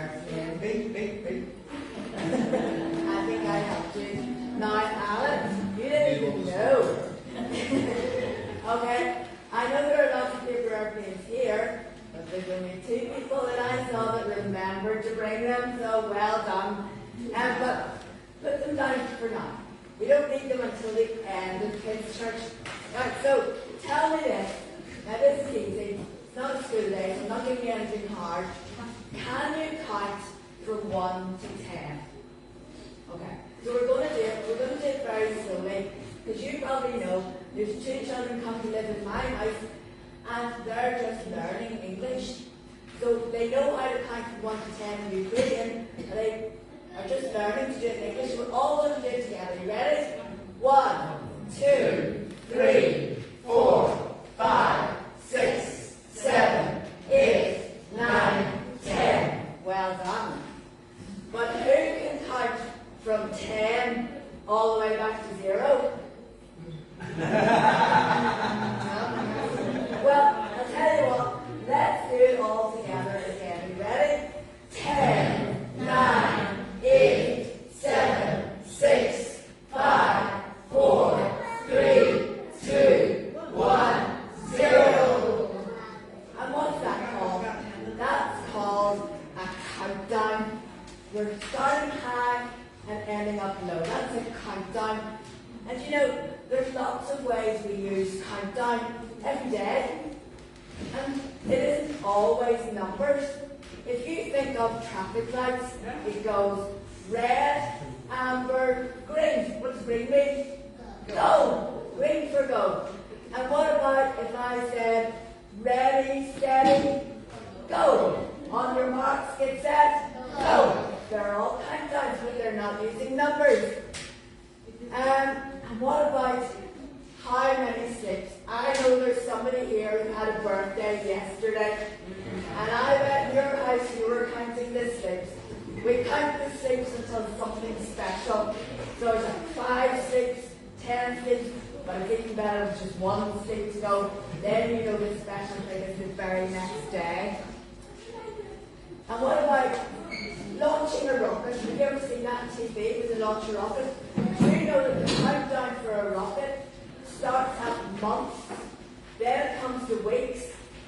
airplane. Me. I think I helped you. Now, Alex, you didn't even know. Okay, I know there are lots of paper airplanes here, but there's only 2 people that I saw that remembered to bring them, so well done. But put them down for now. We don't need them until the end of kids' church. Right, so tell me this. Now this is easy. It's not a school day, so I'm not giving you anything hard. Can you count from 1 to 10? Okay. So we're going to do it very slowly. Because you probably know there's 2 children come to live in my house and they're just learning English. So they know how to count from 1 to 10 in Ukrainian, and they are just learning to do it in English. We're all going to do it together. You ready? 1, 2, 3, 4, 5, 6, 7, 8, 9, 10. Well done. But who can count from 10 all the way back to 0? Well, I'll tell you what, let's do it all together again. You ready? 10, 9, 8, 7, 6, 5, 4, 3, 2, 1, 0. And what's that called? That's called a countdown. We're starting high and ending up low. That's a countdown. And you know, there's lots of ways we use countdown every day. And it isn't always numbers. If you think of traffic lights, it goes red, amber, green. What does green mean? Go. Green for go. And what about if I said ready, steady, go? On your marks, get set, go. They're all countdowns, but they're not using numbers. And what about how many sleeps? I know there's somebody here who had a birthday yesterday, and I bet in your house you were counting the sleeps. We count the sleeps until something special. So it's like 5 sleeps, 10 sleeps, but it's even better with just 1 sleep to go. Then you know the special thing is the very next day. And what about launching a rocket? Have you ever seen that on TV with a launch a rocket? Do you know that the countdown for a rocket starts at months, then it comes to weeks,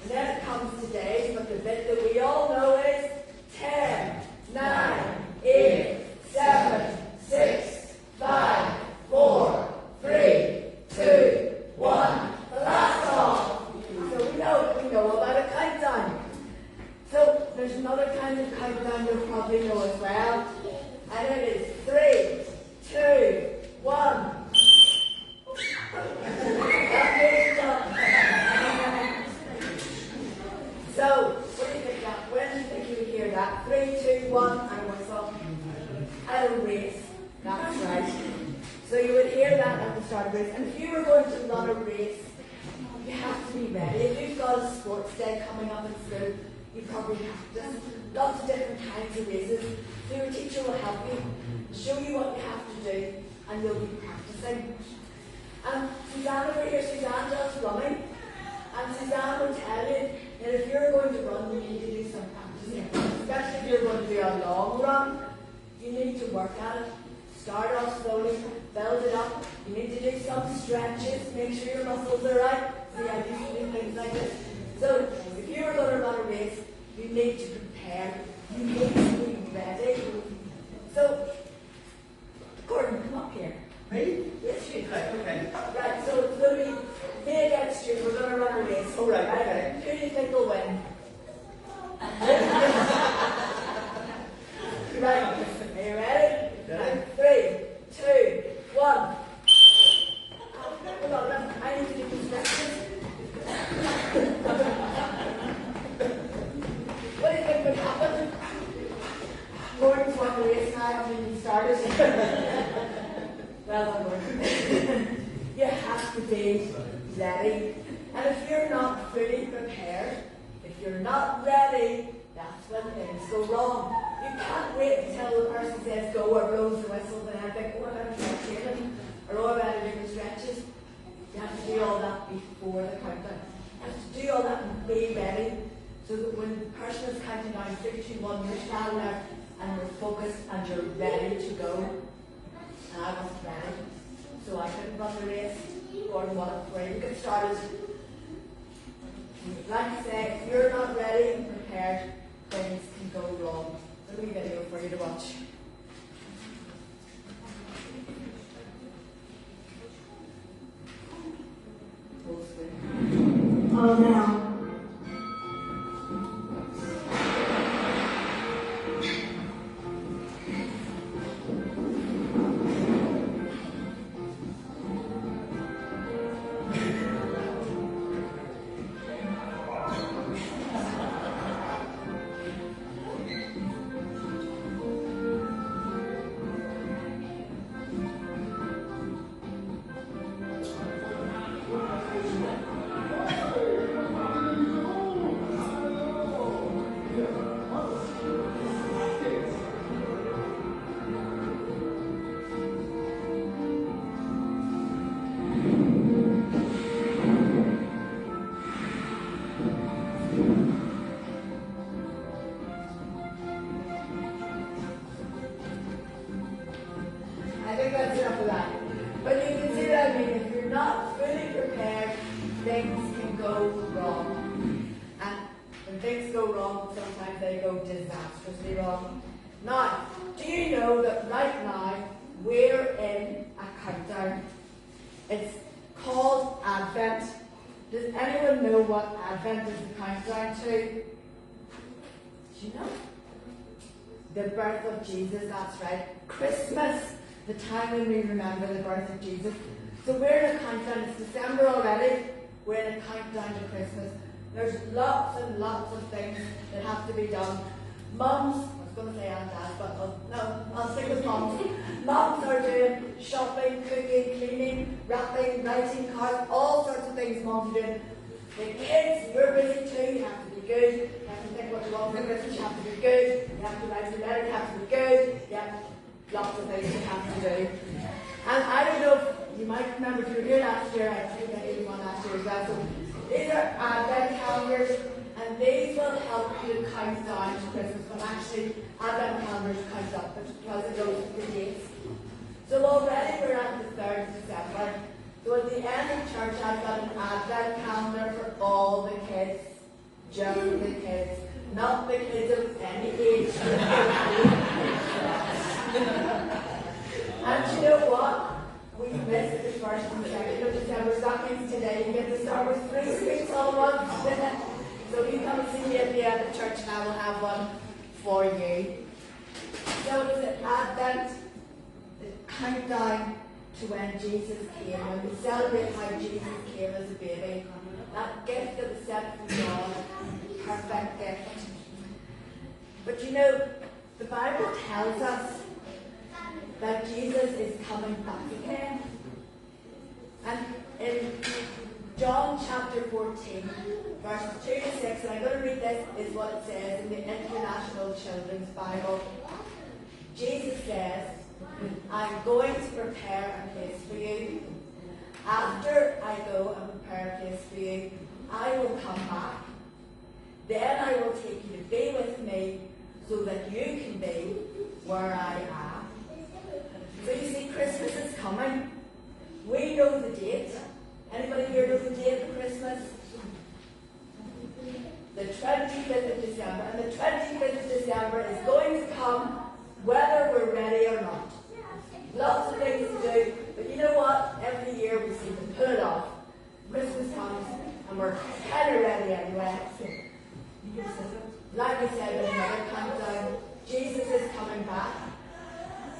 and then it comes to days, but the bit that we all know is 10, 9, 8, 7, 6, 5, 4, 3, 2, 1. Blast off! So we know about a countdown. So there's another kind of countdown you'll probably know as well, and it is 3, 2, 1. So, what do you think that? When do you think you would hear that? 3, 2, 1, and whistle. At a race. That's right. So you would hear that at the start of a race. And if you were going to run a race, you have to be ready. If you've got a sports day coming up in school, you probably practice lots of different kinds of races. So your teacher will help you, show you what you have to do, and you'll be practicing. And Suzanne over here, Suzanne does running, and Suzanne will tell you that if you're going to run, you need to do some practicing. Especially if you're going to do a long run, you need to work at it. Start off slowly, build it up. You need to do some stretches, make sure your muscles are right. See, I used to do things like this. So, if you were going to run a race, you need to prepare. You need to be ready. So, Gordon, come up here. Me? Yes, you. Okay. Right, so it's going to be me against you. We're going to run a race. All right, okay. Who do you think will win? Right, are you ready? Ready. 3, 2, 1. Hold on, I need to do some stretches. What do you think would happen? Gordon's won the race and I haven't even started. Well done, Gordon. You have to be ready. And if you're not fully prepared, if you're not ready, that's when things go wrong. You can't wait until the person says go or blows the whistle and then think, oh, I better start training, or oh, I better do the stretches. You have to do all that before the countdown. You have to do all that and be ready. So that when the person is counting down 3, 2, 1, you're standing there and you're focused and you're ready to go. And I wasn't ready. So I couldn't run the race or what before I even get started. Like I say, if you're not ready and prepared, things can go wrong. There's a wee video for you to watch. Oh no. I think that's enough of that. But you can see what I mean. If you're not fully prepared, things can go wrong. And when things go wrong, sometimes they go disastrously wrong. Now, do you know that right now we're in a countdown? It's called Advent. Does anyone know what Advent is a countdown to? Do you know? The birth of Jesus, that's right. Christmas, the time when we remember the birth of Jesus. So we're in a countdown. It's December already. We're in a countdown to Christmas. There's lots and lots of things that have to be done. Mums, I was going to say and dads, but no, I'll stick with mums. Mums are doing shopping, cooking, cleaning, wrapping, writing cards, all sorts of things mums are doing. The kids, you're busy too. You have to be good. You have to think what you want for Christmas. You have to be good. You have to write your letter. You have to be good. You have lots of things you have to do. And I don't know if you might remember if you were here last year. I think I did one last year as well. So these are Advent calendars, and these will help you to count down to Christmas. But actually, Advent calendars count up because it goes with the dates. So already we're at the 3rd of December. So at the end of church, I've got an Advent calendar for all the kids, just the kids, not the kids of any age. And you know what? We missed the 1st and 2nd of December, so that means today you get to start with 3 sweets all at once. So you come and see me at the end of church and I will have one for you. So it's an Advent, the countdown to when Jesus came, when we celebrate how Jesus came as a baby. That gift that was sent from God, perfect gift. But you know, the Bible tells us that Jesus is coming back again. And in John chapter 14, verses 2 to 6, and I'm going to read this, is what it says in the International Children's Bible. Jesus says, I'm going to prepare a place for you. After I go and prepare a place for you, I will come back. Then I will take you to be with me so that you can be where I am. So you see, Christmas is coming. We know the date. Anybody here know the date of Christmas? The 25th of December. And the 25th of December is going to come whether we're ready or not. Lots of things to do, but you know what? Every year we seem to put it off. Christmas comes and we're kind of ready anyway. Like I said in another countdown, Jesus is coming back.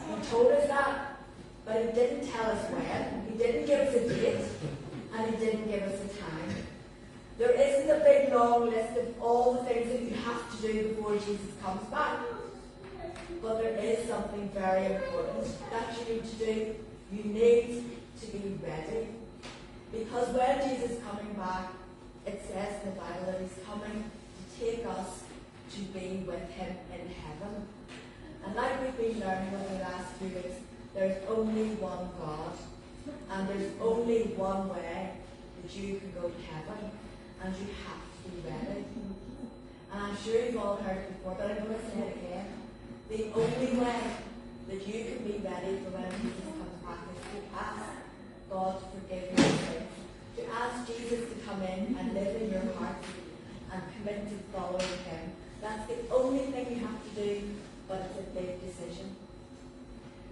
He told us that, but he didn't tell us when. He didn't give us a date, and he didn't give us a time. There isn't a big long list of all the things that you have to do before Jesus comes back. But there is something very important that you need to do. You need to be ready. Because when Jesus is coming back, it says in the Bible that he's coming to take us to be with him in heaven. And like we've been learning over the last few weeks, there's only one God. And there's only one way that you can go to heaven. And you have to be ready. I'm sure you've all heard it before, but I'm going to say it again. The only way that you can be ready for when Jesus comes back is to ask God to forgive your sins. To ask Jesus to come in and live in your heart and commit to following him. That's the only thing you have to do, but it's a big decision.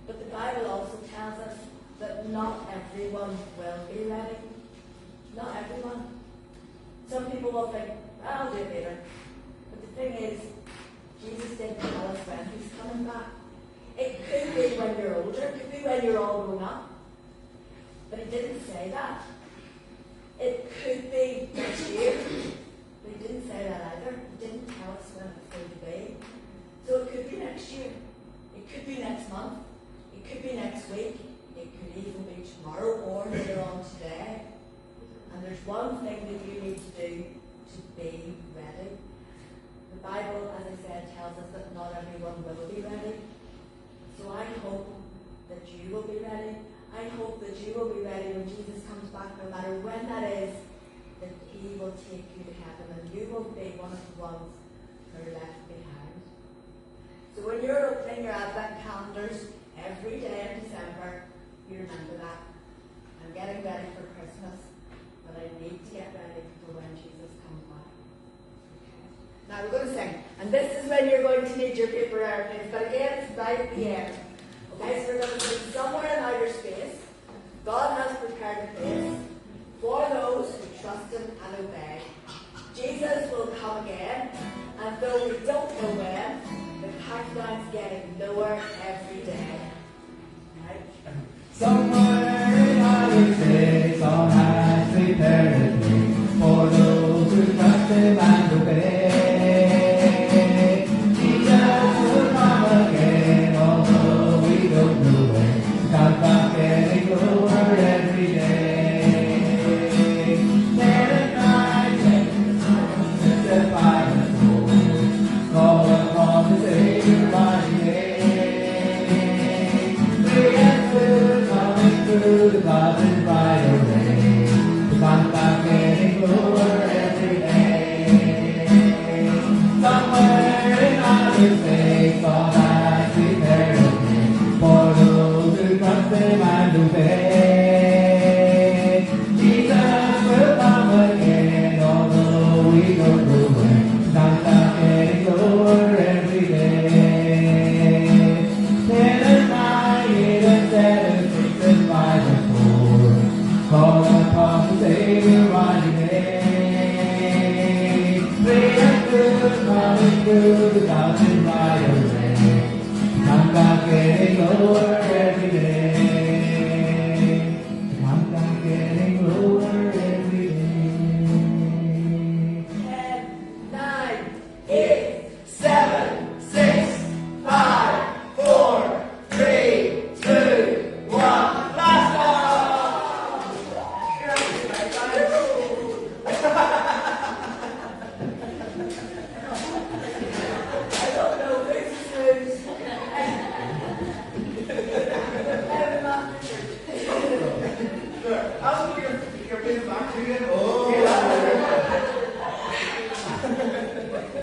But the Bible also tells us that not everyone will be ready. Not everyone. Some people will think, I'll do it later. But the thing is, Jesus didn't tell us when he's coming back. It could be when you're older, it could be when you're all grown up. But he didn't say that. It could be next year. But he didn't say that either. He didn't tell us when it's going to be. So it could be next year. It could be next month. It could be next week. It could even be tomorrow or later on today. And there's one thing that you need to do to be ready. The Bible, as I said, tells us that not everyone will be ready. So I hope that you will be ready. I hope that you will be ready when Jesus comes back, no matter when that is, that he will take you to heaven and you will be one of the ones who are left behind. So when you're opening your Advent calendars every day in December, you remember that. I'm getting ready for Christmas, but I need to get ready for when Jesus comes back. Okay. Now we're going to sing, and this is when you're going to need your paper airplanes, but again, it's right at the end. Okay, so we're going to sing somewhere in outer space. God has prepared a place for those who trust him and obey. Jesus will come again, and though we don't know when, the countdown's getting lower every day. Right? Somewhere in outer space, God has prepared a place for those who trust him and obey. Jesus will come again, although we don't know when. Countdown getting lower every day. Day and night, the fire and gold, call upon the Savior mighty name. Big and good, coming through the clouds in bright array. The countdown getting lower every day. Somewhere in outer space, God has prepared a place for those who trust him and obey. Jesus will come again, although we don't know when. Countdown getting lower every day. 10 and 9, 8 and 7, 6 and 5 and 4. Call upon the Savior mighty name. 3 and 2, coming through the clouds in bright array. Countdown getting lower every day.